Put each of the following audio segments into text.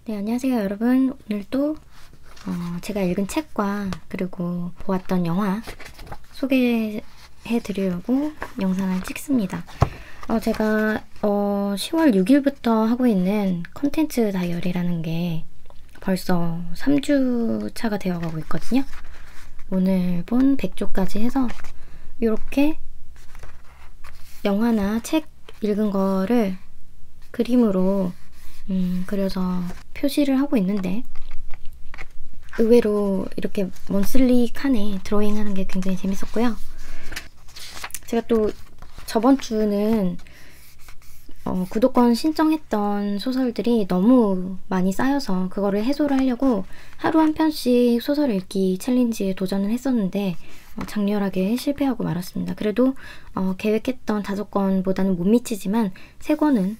네, 안녕하세요 여러분. 오늘도 제가 읽은 책과 그리고 보았던 영화 소개해 드리려고 영상을 찍습니다. 제가 10월 6일부터 하고 있는 컨텐츠 다이어리라는 게 벌써 3주 차가 되어가고 있거든요. 오늘 본 100조까지 해서 이렇게 영화나 책 읽은 거를 그림으로 그려서 표시를 하고 있는데, 의외로 이렇게 먼슬리 칸에 드로잉 하는 게 굉장히 재밌었고요. 제가 또 저번 주는 구독권 신청했던 소설들이 너무 많이 쌓여서 그거를 해소를 하려고 하루 한 편씩 소설 읽기 챌린지에 도전을 했었는데 장렬하게 실패하고 말았습니다. 그래도 계획했던 5권보다는 못 미치지만 3권은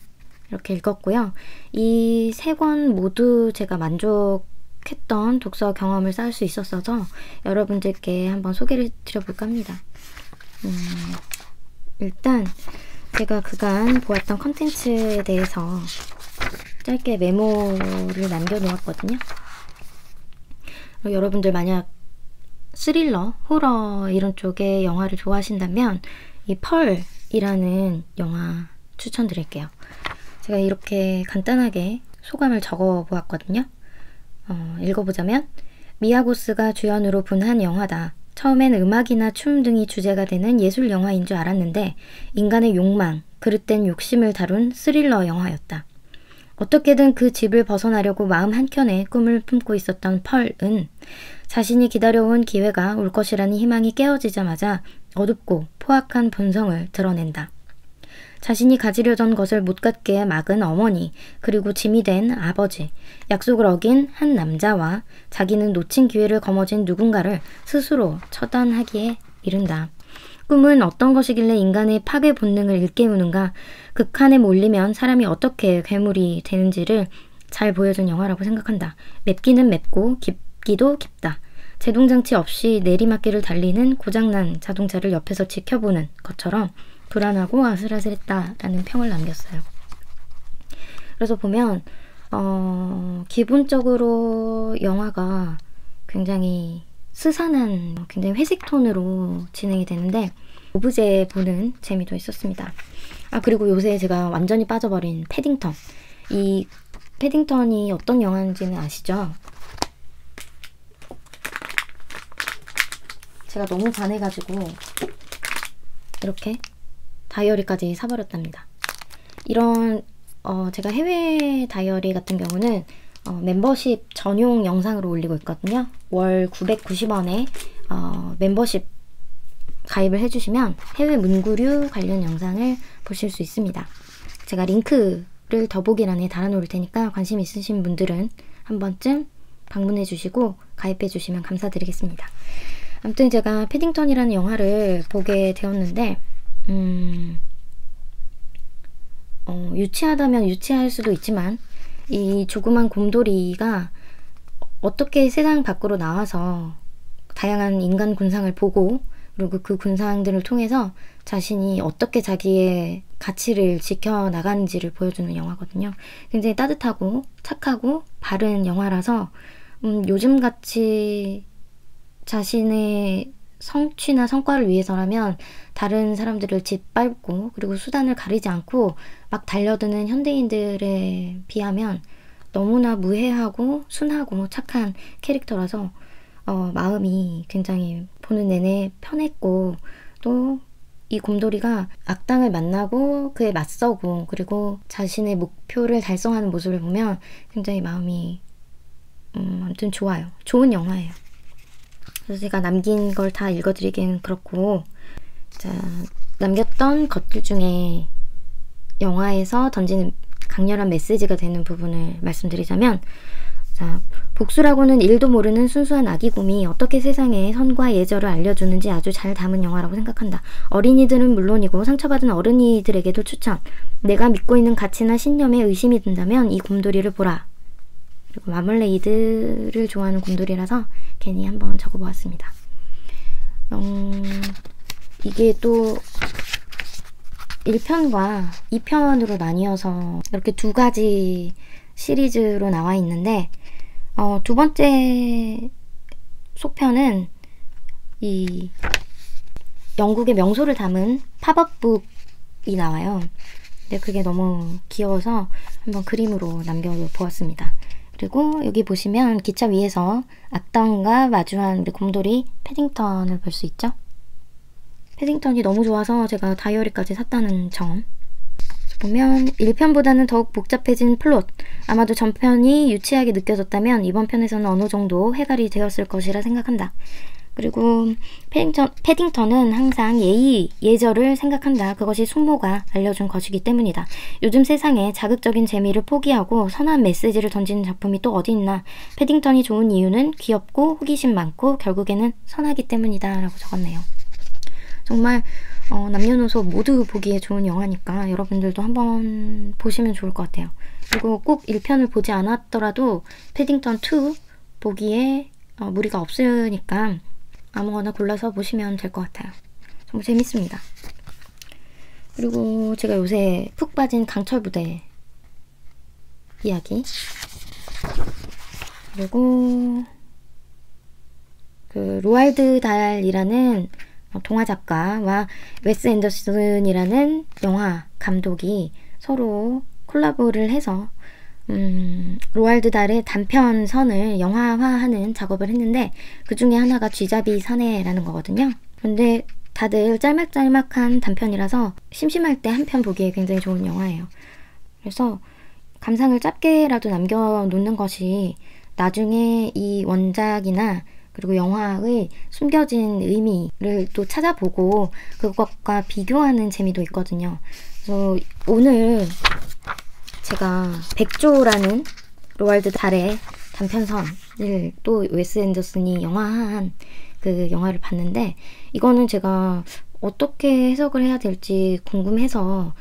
이렇게 읽었고요. 이 3권 모두 제가 만족했던 독서 경험을 쌓을 수 있었어서 여러분들께 한번 소개를 드려볼까 합니다. 일단 제가 그간 보았던 컨텐츠에 대해서 짧게 메모를 남겨놓았거든요. 여러분들 만약 스릴러, 호러 이런 쪽의 영화를 좋아하신다면 이 펄이라는 영화 추천드릴게요. 제가 이렇게 간단하게 소감을 적어 보았거든요. 읽어보자면, 미야고스가 주연으로 분한 영화다. 처음엔 음악이나 춤 등이 주제가 되는 예술 영화인 줄 알았는데 인간의 욕망, 그릇된 욕심을 다룬 스릴러 영화였다. 어떻게든 그 집을 벗어나려고 마음 한켠에 꿈을 품고 있었던 펄은 자신이 기다려온 기회가 올 것이라는 희망이 깨어지자마자 어둡고 포악한 본성을 드러낸다. 자신이 가지려던 것을 못 갖게 막은 어머니, 그리고 짐이 된 아버지, 약속을 어긴 한 남자와 자기는 놓친 기회를 거머쥔 누군가를 스스로 처단하기에 이른다. 꿈은 어떤 것이길래 인간의 파괴 본능을 일깨우는가, 극한에 몰리면 사람이 어떻게 괴물이 되는지를 잘 보여준 영화라고 생각한다. 맵기는 맵고 깊기도 깊다. 제동장치 없이 내리막길을 달리는 고장난 자동차를 옆에서 지켜보는 것처럼 불안하고 아슬아슬했다라는 평을 남겼어요. 그래서 보면 기본적으로 영화가 굉장히 스산한, 굉장히 회색 톤으로 진행이 되는데 오브제 보는 재미도 있었습니다. 그리고 요새 제가 완전히 빠져버린 패딩턴. 이 패딩턴이 어떤 영화인지는 아시죠? 제가 너무 반해가지고 이렇게 다이어리까지 사버렸답니다. 이런 제가 해외 다이어리 같은 경우는 멤버십 전용 영상으로 올리고 있거든요. 월 990원에 멤버십 가입을 해주시면 해외 문구류 관련 영상을 보실 수 있습니다. 제가 링크를 더보기란에 달아놓을 테니까 관심 있으신 분들은 한 번쯤 방문해 주시고 가입해 주시면 감사드리겠습니다. 아무튼 제가 패딩턴이라는 영화를 보게 되었는데 유치하다면 유치할 수도 있지만 이 조그만 곰돌이가 어떻게 세상 밖으로 나와서 다양한 인간 군상을 보고, 그리고 그 군상들을 통해서 자신이 어떻게 자기의 가치를 지켜나가는지를 보여주는 영화거든요. 굉장히 따뜻하고 착하고 바른 영화라서 요즘같이 자신의 성취나 성과를 위해서라면 다른 사람들을 짓밟고 그리고 수단을 가리지 않고 막 달려드는 현대인들에 비하면 너무나 무해하고 순하고 착한 캐릭터라서 마음이 굉장히 보는 내내 편했고, 또 이 곰돌이가 악당을 만나고 그에 맞서고 그리고 자신의 목표를 달성하는 모습을 보면 굉장히 마음이 아무튼 좋아요. 좋은 영화예요. 그래서 제가 남긴 걸 다 읽어드리기는 그렇고, 자, 남겼던 것들 중에 영화에서 던지는 강렬한 메시지가 되는 부분을 말씀드리자면, 자, 복수라고는 일도 모르는 순수한 아기곰이 어떻게 세상에 선과 예절을 알려주는지 아주 잘 담은 영화라고 생각한다. 어린이들은 물론이고 상처받은 어른이들에게도 추천. 내가 믿고 있는 가치나 신념에 의심이 든다면 이 곰돌이를 보라. 그리고 마멀레이드를 좋아하는 곰돌이라서 괜히 한번 적어보았습니다. 이게 또 1편과 2편으로 나뉘어서 이렇게 두 가지 시리즈로 나와 있는데 두 번째 속편은 이 영국의 명소를 담은 팝업북이 나와요. 근데 그게 너무 귀여워서 한번 그림으로 남겨보았습니다. 그리고 여기 보시면 기차 위에서 악당과 마주한 우리 곰돌이 패딩턴을 볼 수 있죠? 패딩턴이 너무 좋아서 제가 다이어리까지 샀다는 점. 보면 1편보다는 더욱 복잡해진 플롯. 아마도 전편이 유치하게 느껴졌다면 이번 편에서는 어느 정도 해결이 되었을 것이라 생각한다. 그리고 패딩턴은 항상 예의, 예절을 생각한다. 그것이 숙모가 알려준 것이기 때문이다. 요즘 세상에 자극적인 재미를 포기하고 선한 메시지를 던지는 작품이 또 어디 있나. 패딩턴이 좋은 이유는 귀엽고 호기심 많고 결국에는 선하기 때문이다 라고 적었네요. 정말 남녀노소 모두 보기에 좋은 영화니까 여러분들도 한번 보시면 좋을 것 같아요. 그리고 꼭 1편을 보지 않았더라도 패딩턴 2 보기에 무리가 없으니까 아무거나 골라서 보시면 될 것 같아요. 정말 재밌습니다. 그리고 제가 요새 푹 빠진 강철부대 이야기, 그리고 그 로알드 달이라는 동화 작가와 웨스 앤더슨이라는 영화 감독이 서로 콜라보를 해서 로알드 달의 단편선을 영화화하는 작업을 했는데 그 중에 하나가 쥐잡이 사내라는 거거든요. 근데 다들 짤막짤막한 단편이라서 심심할 때 한 편 보기에 굉장히 좋은 영화예요. 그래서 감상을 짧게라도 남겨놓는 것이 나중에 이 원작이나 그리고 영화의 숨겨진 의미를 또 찾아보고 그것과 비교하는 재미도 있거든요. 그래서 오늘 제가 백조라는 로알드 달의 단편선을 또 웨스 앤더슨이 영화한 그 영화를 봤는데, 이거는 제가 어떻게 해석을 해야 될지 궁금해서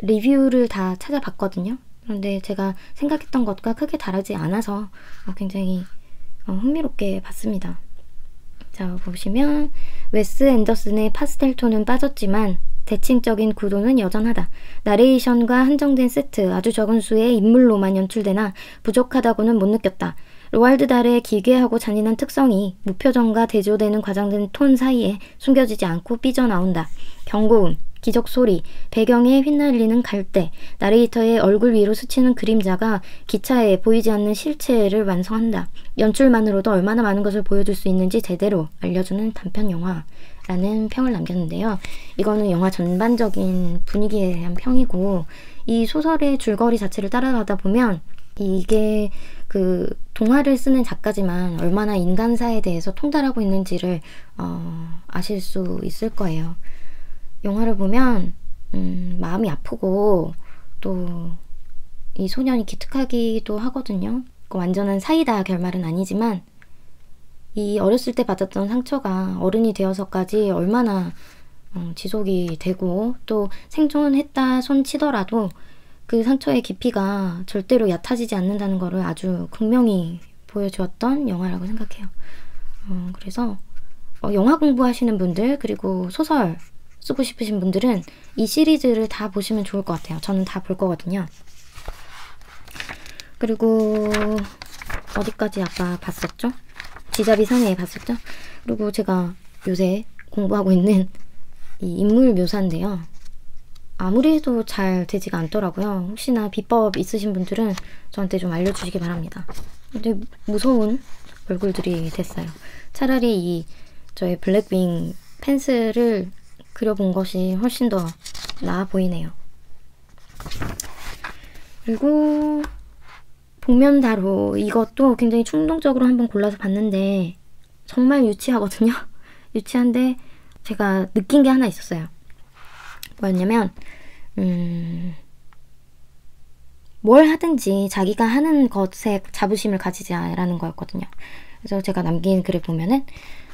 리뷰를 다 찾아봤거든요. 그런데 제가 생각했던 것과 크게 다르지 않아서 굉장히 흥미롭게 봤습니다. 자, 보시면 웨스 앤더슨의 파스텔 톤은 빠졌지만 대칭적인 구도는 여전하다. 나레이션과 한정된 세트, 아주 적은 수의 인물로만 연출되나 부족하다고는 못 느꼈다. 로알드 달의 기괴하고 잔인한 특성이 무표정과 대조되는 과장된 톤 사이에 숨겨지지 않고 삐져나온다. 경고음, 기적 소리, 배경에 휘날리는 갈대, 나레이터의 얼굴 위로 스치는 그림자가 기차에 보이지 않는 실체를 완성한다. 연출만으로도 얼마나 많은 것을 보여줄 수 있는지 제대로 알려주는 단편 영화라는 평을 남겼는데요. 이거는 영화 전반적인 분위기에 대한 평이고, 이 소설의 줄거리 자체를 따라가다 보면 이게 그 동화를 쓰는 작가지만 얼마나 인간사에 대해서 통달하고 있는지를 아실 수 있을 거예요. 영화를 보면 마음이 아프고 또 이 소년이 기특하기도 하거든요. 완전한 사이다 결말은 아니지만 이 어렸을 때 받았던 상처가 어른이 되어서까지 얼마나 지속이 되고 또 생존했다 손치더라도 그 상처의 깊이가 절대로 얕아지지 않는다는 것을 아주 극명히 보여주었던 영화라고 생각해요. 그래서 영화 공부하시는 분들, 그리고 소설 쓰고 싶으신 분들은 이 시리즈를 다 보시면 좋을 것 같아요. 저는 다 볼 거거든요. 그리고 어디까지 아까 봤었죠? 쥐잡이 사내에 봤었죠? 그리고 제가 요새 공부하고 있는 이 인물 묘사인데요. 아무리 해도 잘 되지가 않더라고요. 혹시나 비법 있으신 분들은 저한테 좀 알려주시기 바랍니다. 근데 무서운 얼굴들이 됐어요. 차라리 이 저의 블랙윙 펜슬을 그려본 것이 훨씬 더 나아 보이네요. 그리고 복면다로, 이것도 굉장히 충동적으로 한번 골라서 봤는데 정말 유치하거든요. 유치한데 제가 느낀 게 하나 있었어요. 뭐였냐면 뭘 하든지 자기가 하는 것에 자부심을 가지자라는 거였거든요. 그래서 제가 남긴 글을 보면은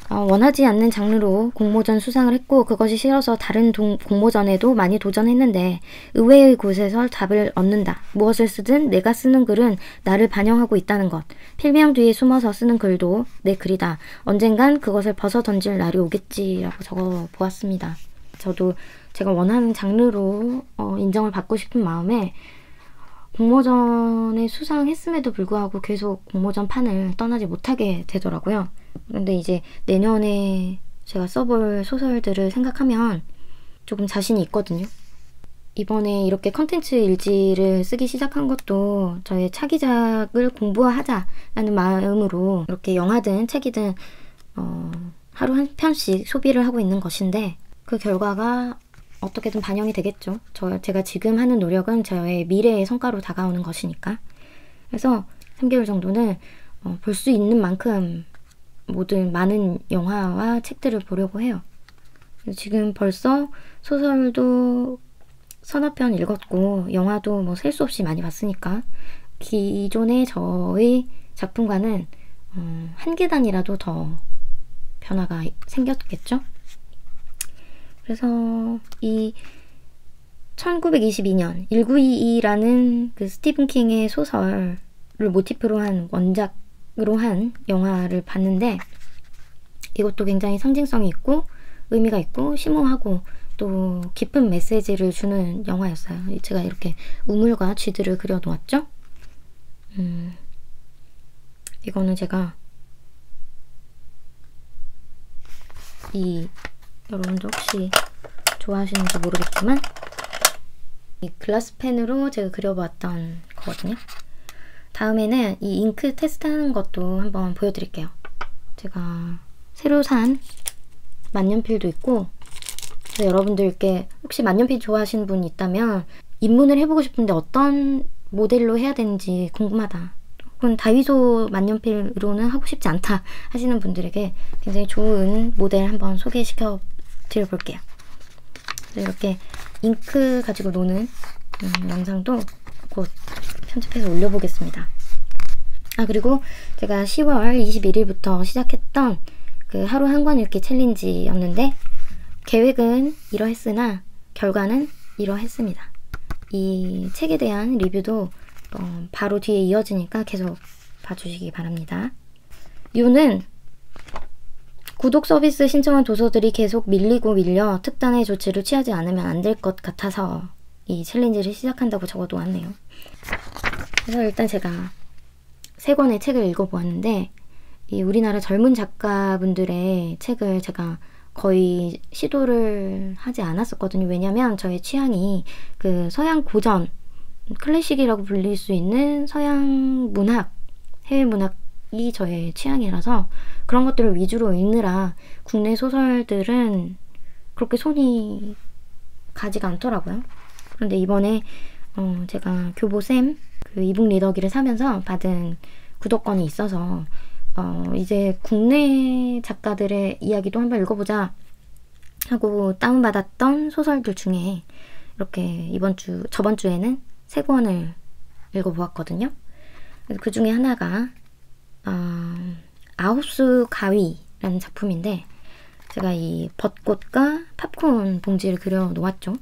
원하지 않는 장르로 공모전 수상을 했고 그것이 싫어서 다른 공모전에도 많이 도전했는데 의외의 곳에서 답을 얻는다. 무엇을 쓰든 내가 쓰는 글은 나를 반영하고 있다는 것. 필명 뒤에 숨어서 쓰는 글도 내 글이다. 언젠간 그것을 벗어 던질 날이 오겠지라고 적어 보았습니다. 저도 제가 원하는 장르로 인정을 받고 싶은 마음에 공모전에 수상했음에도 불구하고 계속 공모전 판을 떠나지 못하게 되더라고요. 근데 이제 내년에 제가 써볼 소설들을 생각하면 조금 자신이 있거든요. 이번에 이렇게 컨텐츠 일지를 쓰기 시작한 것도 저의 차기작을 공부하자라는 마음으로 이렇게 영화든 책이든 하루 한 편씩 소비를 하고 있는 것인데, 그 결과가 어떻게든 반영이 되겠죠. 제가 지금 하는 노력은 저의 미래의 성과로 다가오는 것이니까. 그래서 3개월 정도는 볼 수 있는 만큼 모든 많은 영화와 책들을 보려고 해요. 지금 벌써 소설도 서너 편 읽었고 영화도 뭐 셀 수 없이 많이 봤으니까 기존의 저의 작품과는 한 계단이라도 더 변화가 생겼겠죠? 그래서 이 1922년 1922라는 그 스티븐 킹의 소설을 모티프로 한 원작으로 한 영화를 봤는데, 이것도 굉장히 상징성이 있고 의미가 있고 심오하고 또 깊은 메시지를 주는 영화였어요. 제가 이렇게 우물과 쥐들을 그려 놓았죠. 이거는 제가 여러분도 혹시 좋아하시는지 모르겠지만 이 글라스펜으로 제가 그려봤던 거거든요. 다음에는 이 잉크 테스트하는 것도 한번 보여드릴게요. 제가 새로 산 만년필도 있고, 그래서 여러분들께 혹시 만년필 좋아하시는 분 있다면 입문을 해보고 싶은데 어떤 모델로 해야 되는지 궁금하다, 혹은 다이소 만년필로는 하고 싶지 않다 하시는 분들에게 굉장히 좋은 모델 한번 소개시켜 드려볼게요. 이렇게 잉크 가지고 노는 영상도 곧 편집해서 올려보겠습니다. 그리고 제가 10월 21일부터 시작했던 그 하루 한 권 읽기 챌린지였는데, 계획은 이러했으나 결과는 이러했습니다. 이 책에 대한 리뷰도 바로 뒤에 이어지니까 계속 봐주시기 바랍니다. 이유는 구독 서비스 신청한 도서들이 계속 밀려 특단의 조치를 취하지 않으면 안 될 것 같아서 이 챌린지를 시작한다고 적어놓았네요. 그래서 일단 제가 3권의 책을 읽어보았는데, 이 우리나라 젊은 작가분들의 책을 제가 거의 시도를 하지 않았었거든요. 왜냐면 저의 취향이 그 서양 고전, 클래식이라고 불릴 수 있는 서양 문학, 해외 문학이 저의 취향이라서 그런 것들을 위주로 읽느라 국내 소설들은 그렇게 손이 가지가 않더라고요. 그런데 이번에 제가 교보쌤 그 이북 리더기를 사면서 받은 구독권이 있어서 이제 국내 작가들의 이야기도 한번 읽어보자 하고 다운받았던 소설들 중에 이렇게 저번 주에는 3권을 읽어보았거든요. 그 중에 하나가 아홉수 가위라는 작품인데, 제가 이 벚꽃과 팝콘 봉지를 그려 놓았죠.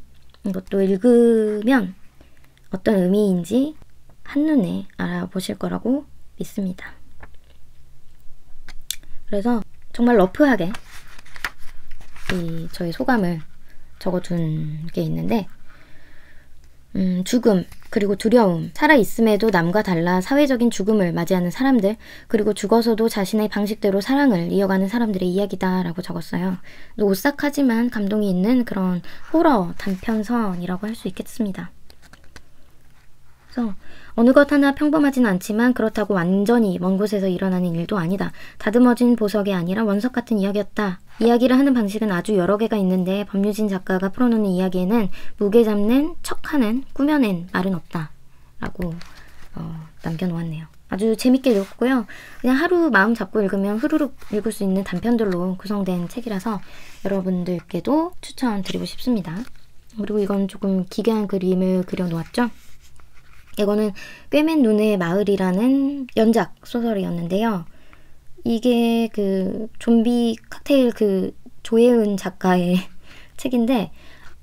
이것도 읽으면 어떤 의미인지 한눈에 알아보실 거라고 믿습니다. 그래서 정말 러프하게 저의 소감을 적어둔 게 있는데, 죽음, 그리고 두려움, 살아있음에도 남과 달라 사회적인 죽음을 맞이하는 사람들, 그리고 죽어서도 자신의 방식대로 사랑을 이어가는 사람들의 이야기다 라고 적었어요. 오싹하지만 감동이 있는 그런 호러 단편선이라고 할 수 있겠습니다. 그래서 어느 것 하나 평범하진 않지만 그렇다고 완전히 먼 곳에서 일어나는 일도 아니다. 다듬어진 보석이 아니라 원석 같은 이야기였다. 이야기를 하는 방식은 아주 여러 개가 있는데 법유진 작가가 풀어놓는 이야기에는 무게 잡는, 척하는, 꾸며낸 말은 없다 라고 남겨놓았네요. 아주 재밌게 읽었고요. 그냥 하루 마음 잡고 읽으면 후루룩 읽을 수 있는 단편들로 구성된 책이라서 여러분들께도 추천드리고 싶습니다. 그리고 이건 조금 기괴한 그림을 그려놓았죠. 이거는 꿰맨 눈의 마을이라는 연작 소설이었는데요. 이게 그 좀비 칵테일 그 조예은 작가의 책인데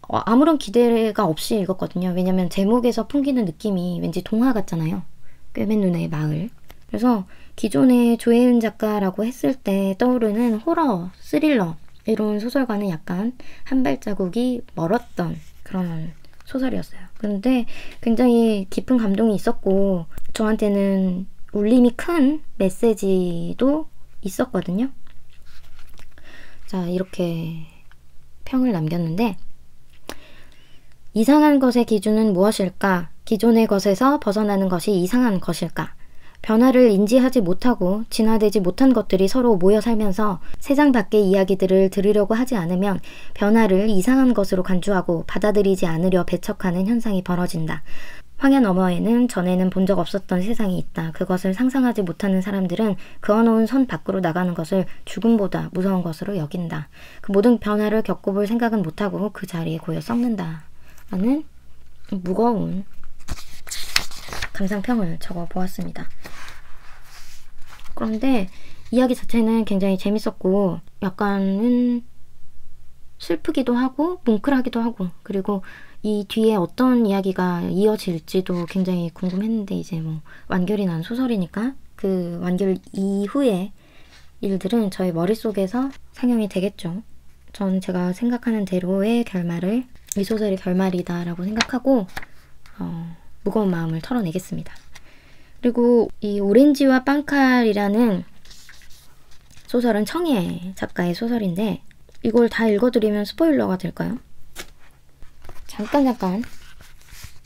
아무런 기대가 없이 읽었거든요. 왜냐면 제목에서 풍기는 느낌이 왠지 동화 같잖아요. 꿰맨 눈의 마을. 그래서 기존의 조예은 작가라고 했을 때 떠오르는 호러, 스릴러 이런 소설과는 약간 한 발자국이 멀었던 그런 소설이었어요. 근데 굉장히 깊은 감동이 있었고 저한테는 울림이 큰 메시지도 있었거든요. 자, 이렇게 평을 남겼는데 이상한 것의 기준은 무엇일까? 기존의 것에서 벗어나는 것이 이상한 것일까? 변화를 인지하지 못하고 진화되지 못한 것들이 서로 모여 살면서 세상 밖의 이야기들을 들으려고 하지 않으면 변화를 이상한 것으로 간주하고 받아들이지 않으려 배척하는 현상이 벌어진다. 황야 너머에는 전에는 본 적 없었던 세상이 있다. 그것을 상상하지 못하는 사람들은 그어놓은 선 밖으로 나가는 것을 죽음보다 무서운 것으로 여긴다. 그 모든 변화를 겪어볼 생각은 못하고 그 자리에 고여 썩는다. 라는 무거운 감상평을 적어보았습니다. 그런데 이야기 자체는 굉장히 재밌었고 약간은 슬프기도 하고 뭉클하기도 하고 그리고 이 뒤에 어떤 이야기가 이어질지도 굉장히 궁금했는데 이제 뭐 완결이 난 소설이니까 그 완결 이후의 일들은 저의 머릿속에서 상영이 되겠죠. 전 제가 생각하는 대로의 결말을 이 소설의 결말이다 라고 생각하고 무거운 마음을 털어내겠습니다. 그리고 이 오렌지와 빵칼이라는 소설은 청예 작가의 소설인데 이걸 다 읽어드리면 스포일러가 될까요? 잠깐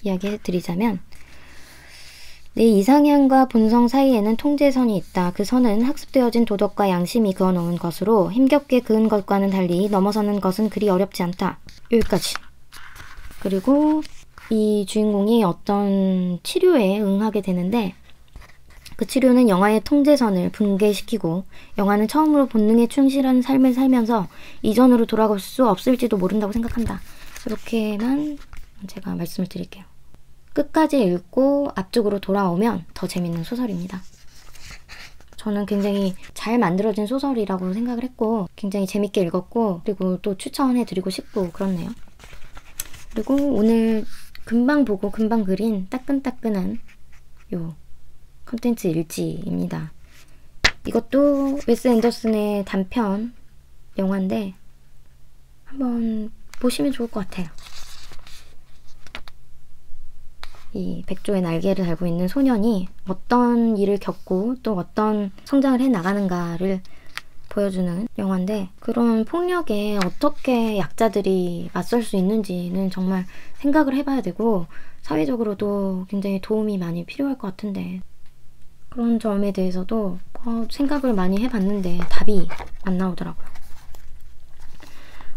이야기해드리자면 내 이상향과 본성 사이에는 통제선이 있다. 그 선은 학습되어진 도덕과 양심이 그어놓은 것으로 힘겹게 그은 것과는 달리 넘어서는 것은 그리 어렵지 않다. 여기까지. 그리고 이 주인공이 어떤 치료에 응하게 되는데 그 치료는 영화의 통제선을 붕괴시키고 영화는 처음으로 본능에 충실한 삶을 살면서 이전으로 돌아갈 수 없을지도 모른다고 생각한다. 이렇게만 제가 말씀을 드릴게요. 끝까지 읽고 앞쪽으로 돌아오면 더 재밌는 소설입니다. 저는 굉장히 잘 만들어진 소설이라고 생각을 했고 굉장히 재밌게 읽었고 그리고 또 추천해드리고 싶고 그렇네요. 그리고 오늘 금방 보고 금방 그린 따끈따끈한 요 컨텐츠 일지입니다. 이것도 웨스 앤더슨의 단편 영화인데 한번 보시면 좋을 것 같아요. 이 백조의 날개를 달고 있는 소년이 어떤 일을 겪고 또 어떤 성장을 해나가는가를 보여주는 영화인데 그런 폭력에 어떻게 약자들이 맞설 수 있는지는 정말 생각을 해봐야 되고 사회적으로도 굉장히 도움이 많이 필요할 것 같은데 그런 점에 대해서도 생각을 많이 해봤는데 답이 안 나오더라고요.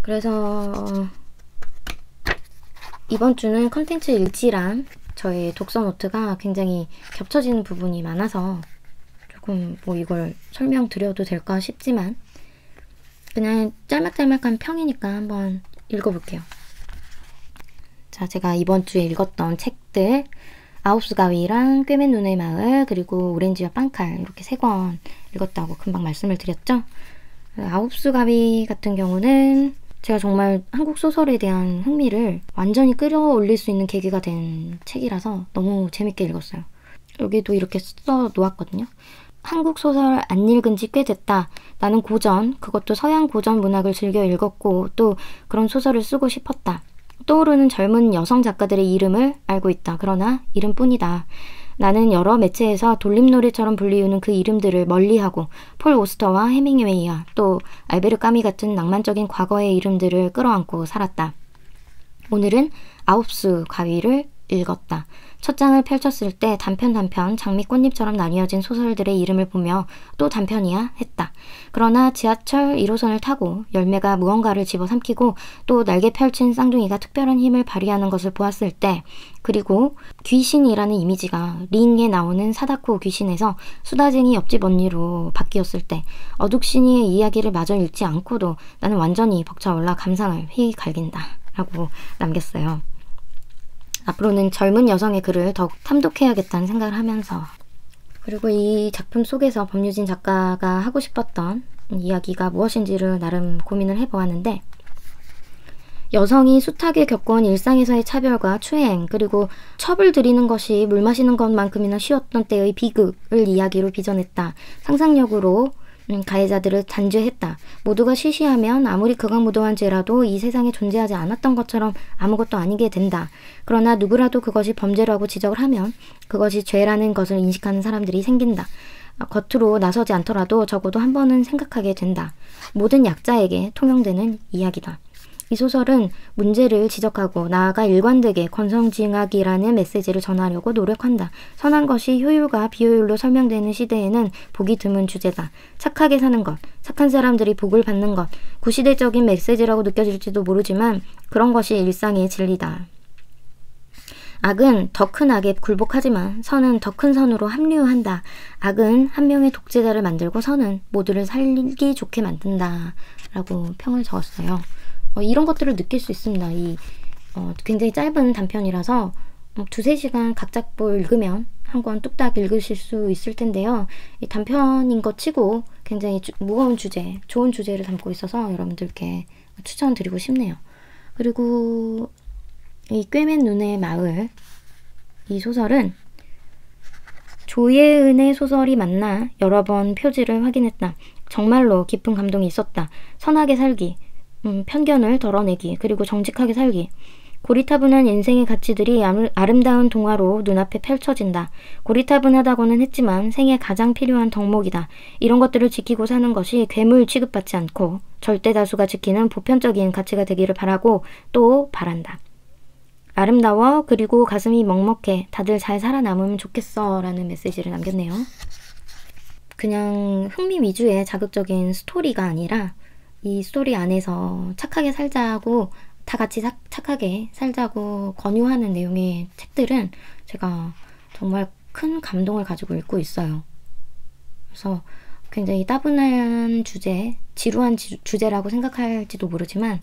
그래서 이번 주는 컨텐츠 일지랑 저의 독서 노트가 굉장히 겹쳐지는 부분이 많아서 조금 뭐 이걸 설명드려도 될까 싶지만 그냥 짤막짤막한 평이니까 한번 읽어볼게요. 자, 제가 이번 주에 읽었던 책들 아홉수 가위랑 꿰맨 눈의 마을 그리고 오렌지와 빵칼 이렇게 3권 읽었다고 금방 말씀을 드렸죠. 아홉수 가위 같은 경우는 제가 정말 한국 소설에 대한 흥미를 완전히 끌어올릴 수 있는 계기가 된 책이라서 너무 재밌게 읽었어요. 여기도 이렇게 써 놓았거든요. 한국 소설 안 읽은 지 꽤 됐다. 나는 고전, 그것도 서양 고전 문학을 즐겨 읽었고 또 그런 소설을 쓰고 싶었다. 떠오르는 젊은 여성 작가들의 이름을 알고 있다. 그러나 이름뿐이다. 나는 여러 매체에서 돌림노래처럼 불리우는 그 이름들을 멀리하고 폴 오스터와 해밍웨이와 또 알베르 까미 같은 낭만적인 과거의 이름들을 끌어안고 살았다. 오늘은 아홉수 가위를 읽었다. 첫 장을 펼쳤을 때 단편 장미꽃잎처럼 나뉘어진 소설들의 이름을 보며 또 단편이야 했다. 그러나 지하철 1호선을 타고 열매가 무언가를 집어삼키고 또 날개 펼친 쌍둥이가 특별한 힘을 발휘하는 것을 보았을 때 그리고 귀신이라는 이미지가 링에 나오는 사다코 귀신에서 수다쟁이 옆집 언니로 바뀌었을 때 어둑신이의 이야기를 마저 읽지 않고도 나는 완전히 벅차올라 감상을 휘갈긴다 라고 남겼어요. 앞으로는 젊은 여성의 글을 더욱 탐독해야겠다는 생각을 하면서 그리고 이 작품 속에서 법유진 작가가 하고 싶었던 이야기가 무엇인지를 나름 고민을 해보았는데 여성이 숱하게 겪어온 일상에서의 차별과 추행 그리고 첩을 들이는 것이 물 마시는 것만큼이나 쉬웠던 때의 비극을 이야기로 빚어냈다. 상상력으로 가해자들을 단죄했다. 모두가 시시하면 아무리 극악무도한 죄라도 이 세상에 존재하지 않았던 것처럼 아무것도 아니게 된다. 그러나 누구라도 그것이 범죄라고 지적을 하면 그것이 죄라는 것을 인식하는 사람들이 생긴다. 겉으로 나서지 않더라도 적어도 한 번은 생각하게 된다. 모든 약자에게 통용되는 이야기다. 이 소설은 문제를 지적하고 나아가 일관되게 권선징악이라는 메시지를 전하려고 노력한다. 선한 것이 효율과 비효율로 설명되는 시대에는 보기 드문 주제다. 착하게 사는 것, 착한 사람들이 복을 받는 것, 구시대적인 메시지라고 느껴질지도 모르지만 그런 것이 일상의 진리다. 악은 더 큰 악에 굴복하지만 선은 더 큰 선으로 합류한다. 악은 한 명의 독재자를 만들고 선은 모두를 살기 좋게 만든다. 라고 평을 적었어요. 이런 것들을 느낄 수 있습니다. 굉장히 짧은 단편이라서 2~3시간 각 잡고 읽으면 한 권 뚝딱 읽으실 수 있을 텐데요. 이 단편인 것 치고 굉장히 무거운 주제, 좋은 주제를 담고 있어서 여러분들께 추천드리고 싶네요. 그리고 이 꿰맨 눈의 마을, 이 소설은 조예은의 소설이 맞나 여러 번 표지를 확인했다. 정말로 깊은 감동이 있었다. 선하게 살기, 편견을 덜어내기, 그리고 정직하게 살기. 고리타분한 인생의 가치들이 아름다운 동화로 눈앞에 펼쳐진다. 고리타분하다고는 했지만 생에 가장 필요한 덕목이다. 이런 것들을 지키고 사는 것이 괴물 취급받지 않고 절대 다수가 지키는 보편적인 가치가 되기를 바라고 또 바란다. 아름다워, 그리고 가슴이 먹먹해. 다들 잘 살아남으면 좋겠어. 라는 메시지를 남겼네요. 그냥 흥미 위주의 자극적인 스토리가 아니라 이 스토리 안에서 착하게 살자고, 다 같이 착하게 살자고 권유하는 내용의 책들은 제가 정말 큰 감동을 가지고 읽고 있어요. 그래서 굉장히 따분한 주제, 지루한 주제라고 생각할지도 모르지만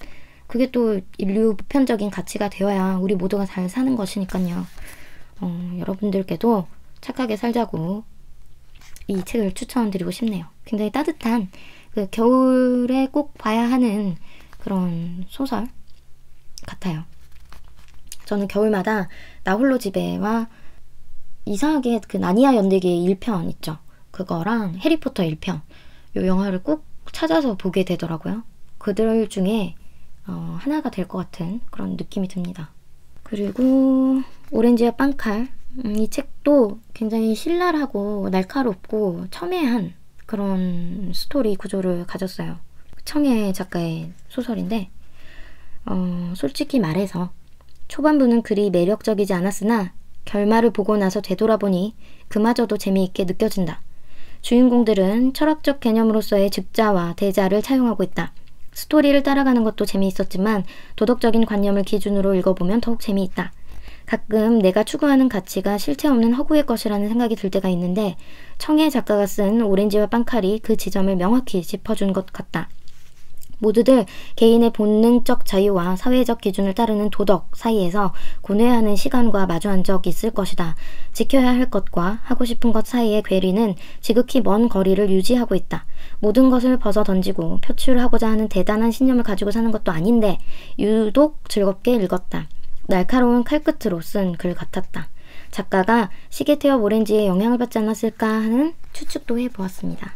그게 또 인류 보편적인 가치가 되어야 우리 모두가 잘 사는 것이니까요. 여러분들께도 착하게 살자고 이 책을 추천드리고 싶네요. 굉장히 따뜻한, 그 겨울에 꼭 봐야 하는 그런 소설 같아요. 저는 겨울마다 나홀로 집에와 이상하게 그 나니아 연대기의 1편 있죠. 그거랑 해리포터 1편, 요 영화를 꼭 찾아서 보게 되더라고요. 그들 중에 하나가 될 것 같은 그런 느낌이 듭니다. 그리고 오렌지와 빵칼, 이 책도 굉장히 신랄하고 날카롭고 첨예한 그런 스토리 구조를 가졌어요. 청해 작가의 소설인데 솔직히 말해서 초반부는 그리 매력적이지 않았으나 결말을 보고 나서 되돌아보니 그마저도 재미있게 느껴진다. 주인공들은 철학적 개념으로서의 즉자와 대자를 차용하고 있다. 스토리를 따라가는 것도 재미있었지만 도덕적인 관념을 기준으로 읽어보면 더욱 재미있다. 가끔 내가 추구하는 가치가 실체 없는 허구의 것이라는 생각이 들 때가 있는데 청해 작가가 쓴 오렌지와 빵칼이 그 지점을 명확히 짚어준 것 같다. 모두들 개인의 본능적 자유와 사회적 기준을 따르는 도덕 사이에서 고뇌하는 시간과 마주한 적 있을 것이다. 지켜야 할 것과 하고 싶은 것 사이의 괴리는 지극히 먼 거리를 유지하고 있다. 모든 것을 벗어 던지고 표출하고자 하는 대단한 신념을 가지고 사는 것도 아닌데 유독 즐겁게 읽었다. 날카로운 칼끝으로 쓴 글 같았다. 작가가 시계태엽 오렌지에 영향을 받지 않았을까 하는 추측도 해보았습니다.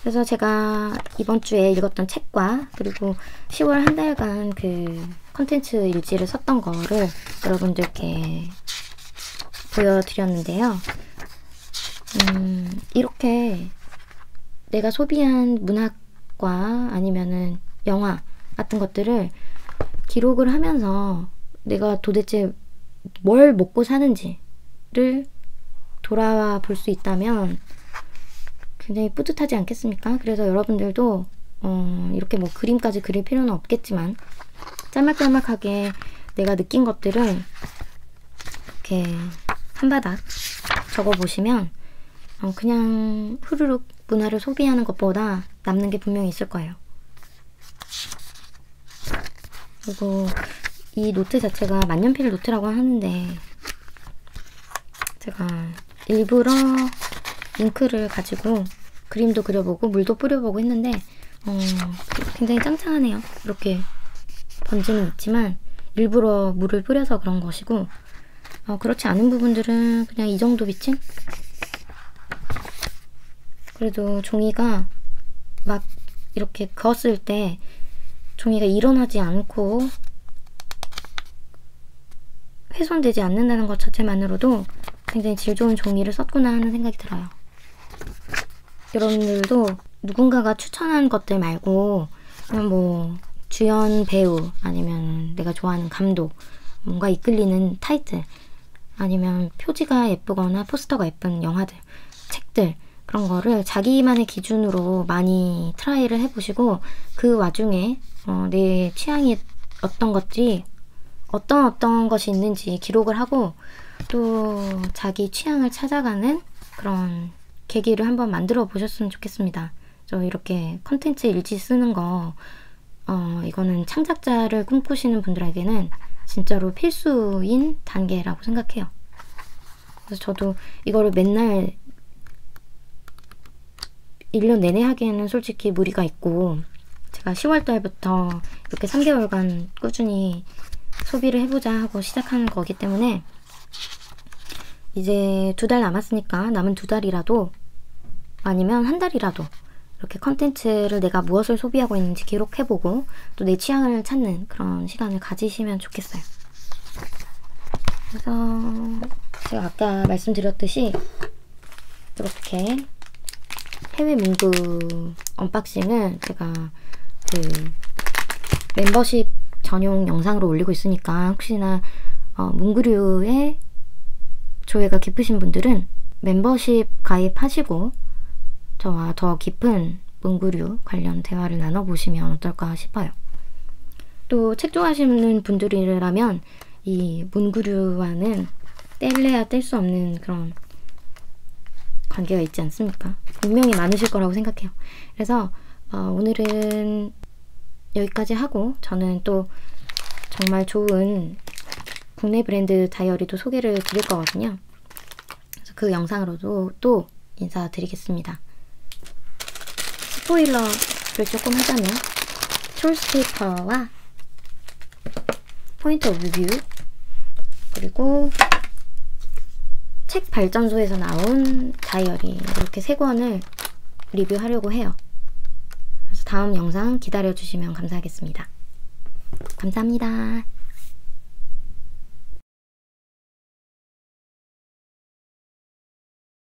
그래서 제가 이번 주에 읽었던 책과 그리고 10월 한 달간 그 컨텐츠 일지를 썼던 거를 여러분들께 보여드렸는데요. 이렇게 내가 소비한 문학과 아니면은 영화 같은 것들을 기록을 하면서 내가 도대체 뭘 먹고 사는지를 돌아와 볼 수 있다면 굉장히 뿌듯하지 않겠습니까? 그래서 여러분들도 이렇게 뭐 그림까지 그릴 필요는 없겠지만 짤막짤막하게 내가 느낀 것들을 이렇게 한바닥 적어보시면 그냥 후루룩 문화를 소비하는 것보다 남는 게 분명히 있을 거예요. 그리고 이 노트 자체가 만년필 노트라고 하는데 제가 일부러 잉크를 가지고 그림도 그려보고 물도 뿌려보고 했는데 굉장히 짱짱하네요. 이렇게 번지는 있지만 일부러 물을 뿌려서 그런 것이고 그렇지 않은 부분들은 그냥 이 정도 비침? 그래도 종이가 막 이렇게 그었을 때 종이가 일어나지 않고 훼손되지 않는다는 것 자체만으로도 굉장히 질 좋은 종이를 썼구나 하는 생각이 들어요. 여러분들도 누군가가 추천한 것들 말고 그냥 뭐 주연 배우 아니면 내가 좋아하는 감독, 뭔가 이끌리는 타이틀, 아니면 표지가 예쁘거나 포스터가 예쁜 영화들, 책들, 그런 거를 자기만의 기준으로 많이 트라이를 해보시고 그 와중에 내 취향이 어떤 것들이 어떤 것이 있는지 기록을 하고 또 자기 취향을 찾아가는 그런 계기를 한번 만들어 보셨으면 좋겠습니다. 저 이렇게 컨텐츠 일지 쓰는 거 이거는 창작자를 꿈꾸시는 분들에게는 진짜로 필수인 단계라고 생각해요. 그래서 저도 이거를 맨날 1년 내내 하기에는 솔직히 무리가 있고, 제가 10월달부터 이렇게 3개월간 꾸준히 소비를 해보자 하고 시작하는 거기 때문에 이제 2달 남았으니까 남은 2달이라도 아니면 1달이라도 이렇게 컨텐츠를 내가 무엇을 소비하고 있는지 기록해보고 또 내 취향을 찾는 그런 시간을 가지시면 좋겠어요. 그래서 제가 아까 말씀드렸듯이 이렇게 해외 문구 언박싱을 제가 그 멤버십 전용 영상으로 올리고 있으니까 혹시나 문구류에 조예가 깊으신 분들은 멤버십 가입하시고 저와 더 깊은 문구류 관련 대화를 나눠보시면 어떨까 싶어요. 또 책 좋아하시는 분들이라면 이 문구류와는 뗄래야 뗄 수 없는 그런 관계가 있지 않습니까? 분명히 많으실 거라고 생각해요. 그래서 오늘은 여기까지 하고 저는 또 정말 좋은 국내 브랜드 다이어리도 소개를 드릴 거거든요. 그래서 그 영상으로도 또 인사드리겠습니다. 스포일러를 조금 하자면 촐스페이퍼와 포인트 오브 뷰, 그리고 책 발전소에서 나온 다이어리, 이렇게 3권을 리뷰하려고 해요. 그래서 다음 영상 기다려주시면 감사하겠습니다. 감사합니다.